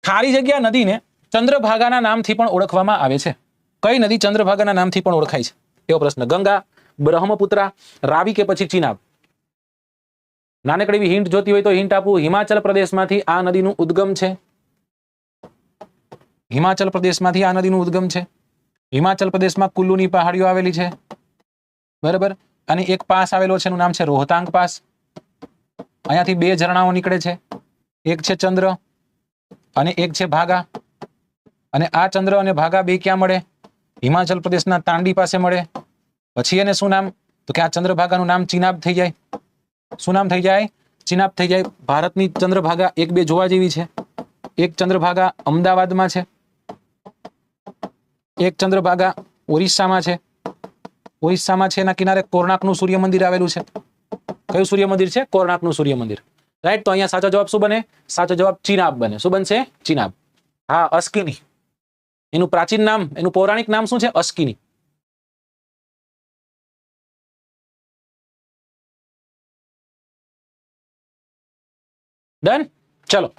ખારી જગ્યા નદીને ચંદ્રભાગાના નામથી પણ ઓળખવામાં આવે છે. કઈ નદી ચંદ્રભાગાના નામથી પણ ઓળખાય છે? એવો પ્રશ્ન. ગંગા, બ્રહ્મપુત્રા, રાવી કે પછી ચિનાબ? નાનકડી એવી હિન્ટ જોતી હોય તો હિન્ટ આપું. હિમાચલ પ્રદેશમાંથી આ નદીનું ઉદ્ગમ છે. હિમાચલ પ્રદેશમાંથી આ નદીનું ઉદ્ગમ છે. હિમાચલ પ્રદેશમાં કુલ્લુની પહાડીઓ આવેલી છે. બરાબર. અને એક પાસ આવેલો છે, એનું નામ છે રોહતાંગ પાસ. અહીંયાથી બે ઝરણાઓ નીકળે છે. એક છે ચંદ્ર અને એક છે ભાગા. અને આ ચંદ્ર અને ભાગા બે ક્યાં મળે? હિમાચલ પ્રદેશના તાંડી પાસે મળે. પછી એને શું નામ? તો કે આ ચંદ્રભાગાનું નામ ચિનાબ થઈ જાય. શું નામ થઈ જાય? ચિનાબ થઈ જાય. ભારતની ચંદ્રભાગા એક બે જોવા જેવી છે. એક ચંદ્રભાગા અમદાવાદમાં છે. એક ચંદ્રભાગા ઓરિસ્સામાં છે. ઓરિસ્સામાં છે, એના કિનારે કોર્ણાકનું સૂર્ય મંદિર આવેલું છે. કયું સૂર્ય મંદિર છે? કોર્ણાકનું સૂર્ય મંદિર. રાઈટ. તો અહીંયા સાચો જવાબ શું બને? સાચો જવાબ ચિનાબ બને. શું બનશે? ચિનાબ. હા, અસ્કિની. એનું પ્રાચીન નામ, એનું પૌરાણિક નામ શું છે? અસ્કિની. ડન. ચલો.